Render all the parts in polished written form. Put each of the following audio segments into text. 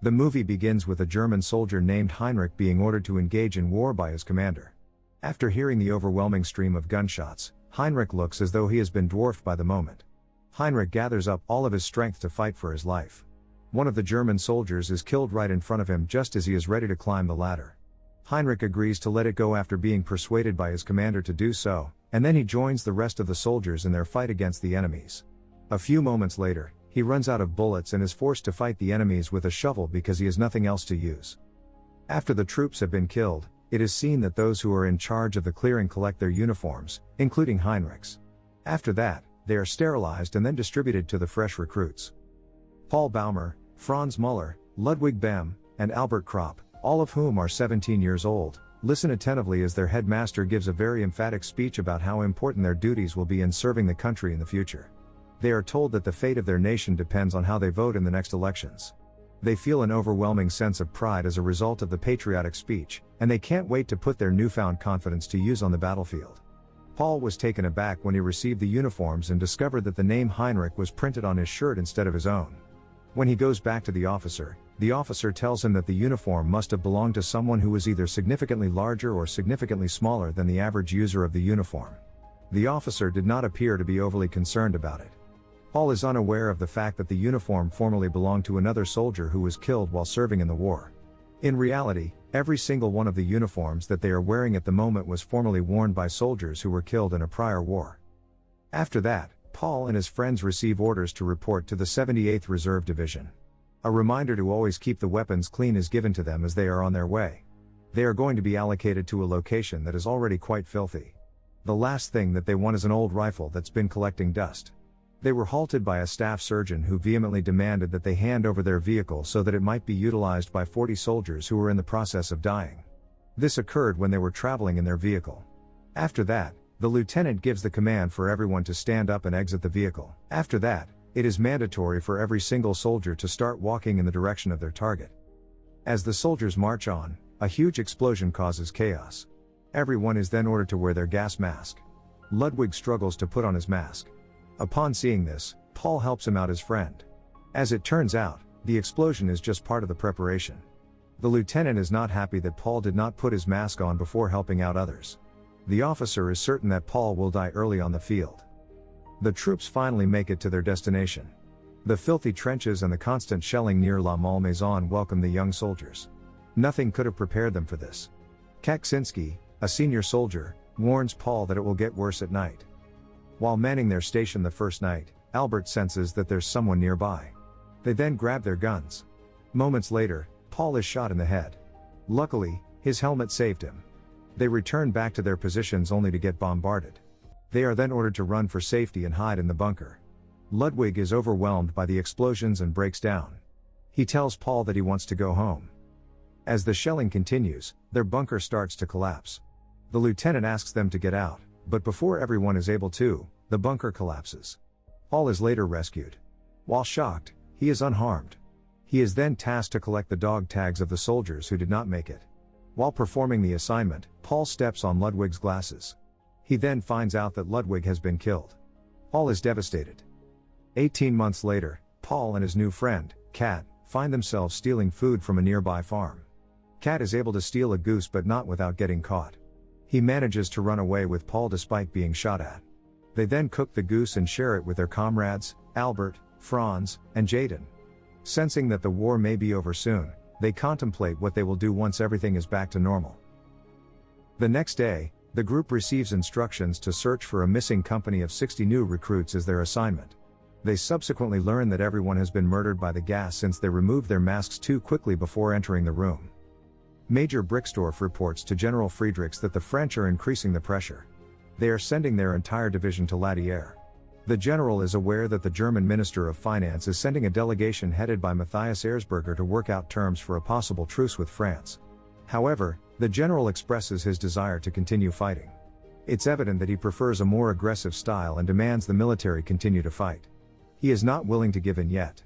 The movie begins with a German soldier named Heinrich being ordered to engage in war by his commander. After hearing the overwhelming stream of gunshots, Heinrich looks as though he has been dwarfed by the moment. Heinrich gathers up all of his strength to fight for his life. One of the German soldiers is killed right in front of him just as he is ready to climb the ladder. Heinrich agrees to let it go after being persuaded by his commander to do so, and then he joins the rest of the soldiers in their fight against the enemies. A few moments later, he runs out of bullets and is forced to fight the enemies with a shovel because he has nothing else to use. After the troops have been killed, it is seen that those who are in charge of the clearing collect their uniforms, including Heinrich's. After that, they are sterilized and then distributed to the fresh recruits. Paul Baumer, Franz Müller, Ludwig Behm, and Albert Kropp, all of whom are 17 years old, listen attentively as their headmaster gives a very emphatic speech about how important their duties will be in serving the country in the future. They are told that the fate of their nation depends on how they vote in the next elections. They feel an overwhelming sense of pride as a result of the patriotic speech, and they can't wait to put their newfound confidence to use on the battlefield. Paul was taken aback when he received the uniforms and discovered that the name Heinrich was printed on his shirt instead of his own. When he goes back to the officer tells him that the uniform must have belonged to someone who was either significantly larger or significantly smaller than the average user of the uniform. The officer did not appear to be overly concerned about it. Paul is unaware of the fact that the uniform formerly belonged to another soldier who was killed while serving in the war. In reality, every single one of the uniforms that they are wearing at the moment was formerly worn by soldiers who were killed in a prior war. After that, Paul and his friends receive orders to report to the 78th Reserve Division. A reminder to always keep the weapons clean is given to them as they are on their way. They are going to be allocated to a location that is already quite filthy. The last thing that they want is an old rifle that's been collecting dust. They were halted by a staff surgeon who vehemently demanded that they hand over their vehicle so that it might be utilized by 40 soldiers who were in the process of dying. This occurred when they were traveling in their vehicle. After that, the lieutenant gives the command for everyone to stand up and exit the vehicle. After that, it is mandatory for every single soldier to start walking in the direction of their target. As the soldiers march on, a huge explosion causes chaos. Everyone is then ordered to wear their gas mask. Ludwig struggles to put on his mask. Upon seeing this, Paul helps him out as friend. As it turns out, the explosion is just part of the preparation. The lieutenant is not happy that Paul did not put his mask on before helping out others. The officer is certain that Paul will die early on the field. The troops finally make it to their destination. The filthy trenches and the constant shelling near La Malmaison welcome the young soldiers. Nothing could have prepared them for this. Kaczynski, a senior soldier, warns Paul that it will get worse at night. While manning their station the first night, Albert senses that there's someone nearby. They then grab their guns. Moments later, Paul is shot in the head. Luckily, his helmet saved him. They return back to their positions only to get bombarded. They are then ordered to run for safety and hide in the bunker. Ludwig is overwhelmed by the explosions and breaks down. He tells Paul that he wants to go home. As the shelling continues, their bunker starts to collapse. The lieutenant asks them to get out, but before everyone is able to, the bunker collapses. Paul is later rescued. While shocked, he is unharmed. He is then tasked to collect the dog tags of the soldiers who did not make it. While performing the assignment, Paul steps on Ludwig's glasses. He then finds out that Ludwig has been killed. Paul is devastated. 18 months later, Paul and his new friend, Kat, find themselves stealing food from a nearby farm. Kat is able to steal a goose but not without getting caught. He manages to run away with Paul despite being shot at. They then cook the goose and share it with their comrades, Albert, Franz, and Jaden. Sensing that the war may be over soon, they contemplate what they will do once everything is back to normal. The next day, the group receives instructions to search for a missing company of 60 new recruits as their assignment. They subsequently learn that everyone has been murdered by the gas since they removed their masks too quickly before entering the room. Major Brixdorf reports to General Friedrichs that the French are increasing the pressure. They are sending their entire division to Ladière. The general is aware that the German Minister of Finance is sending a delegation headed by Matthias Erzberger to work out terms for a possible truce with France. However, the general expresses his desire to continue fighting. It's evident that he prefers a more aggressive style and demands the military continue to fight. He is not willing to give in yet.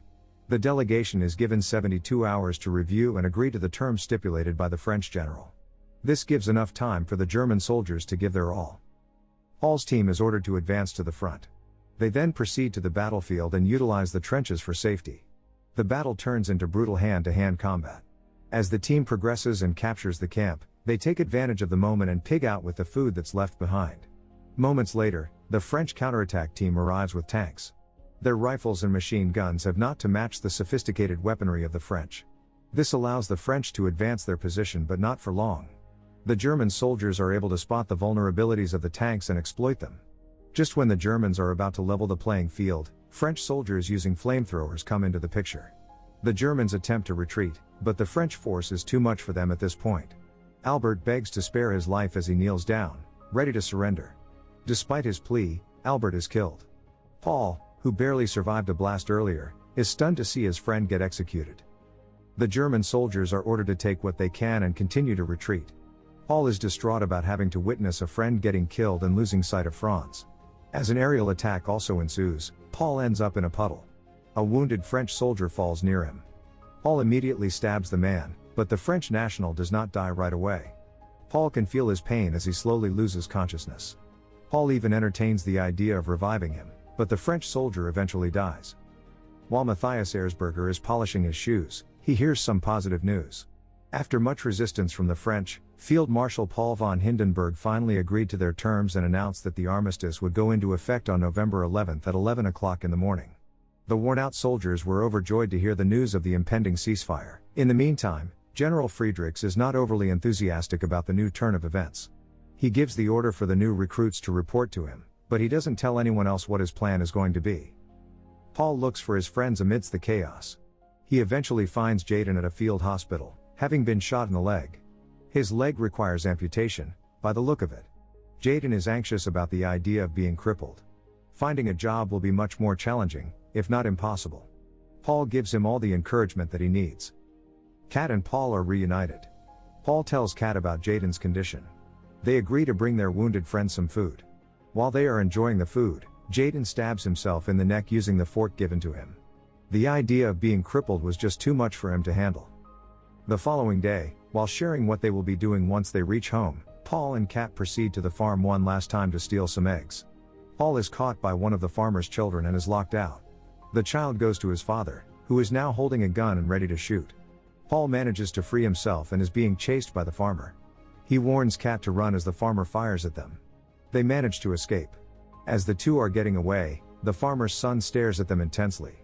The delegation is given 72 hours to review and agree to the terms stipulated by the French general. This gives enough time for the German soldiers to give their all. Paul's team is ordered to advance to the front. They then proceed to the battlefield and utilize the trenches for safety. The battle turns into brutal hand-to-hand combat. As the team progresses and captures the camp, they take advantage of the moment and pig out with the food that's left behind. Moments later, the French counterattack team arrives with tanks. Their rifles and machine guns have not to match the sophisticated weaponry of the French. This allows the French to advance their position, but not for long. The German soldiers are able to spot the vulnerabilities of the tanks and exploit them. Just when the Germans are about to level the playing field, French soldiers using flamethrowers come into the picture. The Germans attempt to retreat, but the French force is too much for them at this point. Albert begs to spare his life as he kneels down, ready to surrender. Despite his plea, Albert is killed. Paul, who barely survived a blast earlier, is stunned to see his friend get executed. The German soldiers are ordered to take what they can and continue to retreat. Paul is distraught about having to witness a friend getting killed and losing sight of Franz. As an aerial attack also ensues, Paul ends up in a puddle. A wounded French soldier falls near him. Paul immediately stabs the man, but the French national does not die right away. Paul can feel his pain as he slowly loses consciousness. Paul even entertains the idea of reviving him, but the French soldier eventually dies. While Matthias Erzberger is polishing his shoes, he hears some positive news. After much resistance from the French, Field Marshal Paul von Hindenburg finally agreed to their terms and announced that the armistice would go into effect on November 11 at 11 o'clock in the morning. The worn-out soldiers were overjoyed to hear the news of the impending ceasefire. In the meantime, General Friedrichs is not overly enthusiastic about the new turn of events. He gives the order for the new recruits to report to him, but he doesn't tell anyone else what his plan is going to be. Paul looks for his friends amidst the chaos. He eventually finds Jaden at a field hospital, having been shot in the leg. His leg requires amputation, by the look of it. Jaden is anxious about the idea of being crippled. Finding a job will be much more challenging, if not impossible. Paul gives him all the encouragement that he needs. Kat and Paul are reunited. Paul tells Kat about Jaden's condition. They agree to bring their wounded friend some food. While they are enjoying the food, Jaden stabs himself in the neck using the fork given to him. The idea of being crippled was just too much for him to handle. The following day, while sharing what they will be doing once they reach home, Paul and Kat proceed to the farm one last time to steal some eggs. Paul is caught by one of the farmer's children and is locked out. The child goes to his father, who is now holding a gun and ready to shoot. Paul manages to free himself and is being chased by the farmer. He warns Kat to run as the farmer fires at them. They manage to escape. As the two are getting away, the farmer's son stares at them intensely.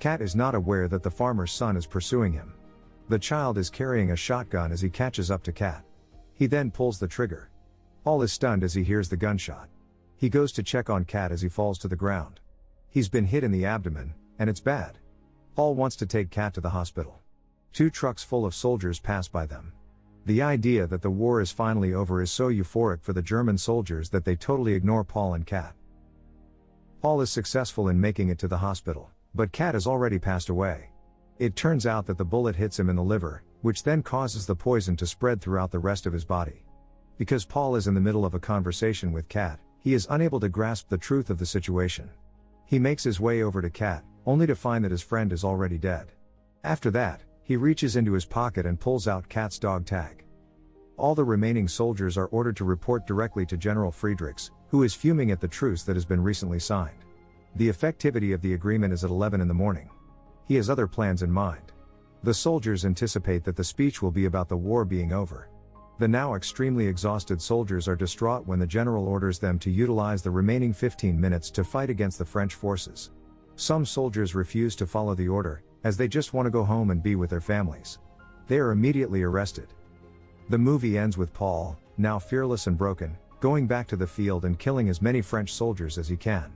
Kat is not aware that the farmer's son is pursuing him. The child is carrying a shotgun as he catches up to Kat. He then pulls the trigger. Paul is stunned as he hears the gunshot. He goes to check on Kat as he falls to the ground. He's been hit in the abdomen, and it's bad. Paul wants to take Kat to the hospital. 2 trucks full of soldiers pass by them. The idea that the war is finally over is so euphoric for the German soldiers that they totally ignore Paul and Kat. Paul is successful in making it to the hospital, but Kat has already passed away. It turns out that the bullet hits him in the liver, which then causes the poison to spread throughout the rest of his body. Because Paul is in the middle of a conversation with Kat, he is unable to grasp the truth of the situation. He makes his way over to Kat, only to find that his friend is already dead. After that, he reaches into his pocket and pulls out Kat's dog tag. All the remaining soldiers are ordered to report directly to General Friedrichs, who is fuming at the truce that has been recently signed. The effectivity of the agreement is at 11 in the morning. He has other plans in mind. The soldiers anticipate that the speech will be about the war being over. The now extremely exhausted soldiers are distraught when the general orders them to utilize the remaining 15 minutes to fight against the French forces. Some soldiers refuse to follow the order, as they just want to go home and be with their families. They are immediately arrested. The movie ends with Paul, now fearless and broken, going back to the field and killing as many French soldiers as he can.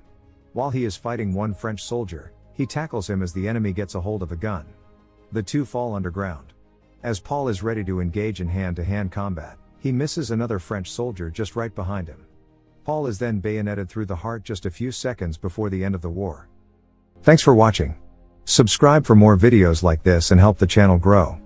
While he is fighting one French soldier, he tackles him as the enemy gets a hold of a gun. The two fall underground. As Paul is ready to engage in hand-to-hand combat, he misses another French soldier just right behind him. Paul is then bayoneted through the heart just a few seconds before the end of the war. Thanks for watching. Subscribe for more videos like this and help the channel grow.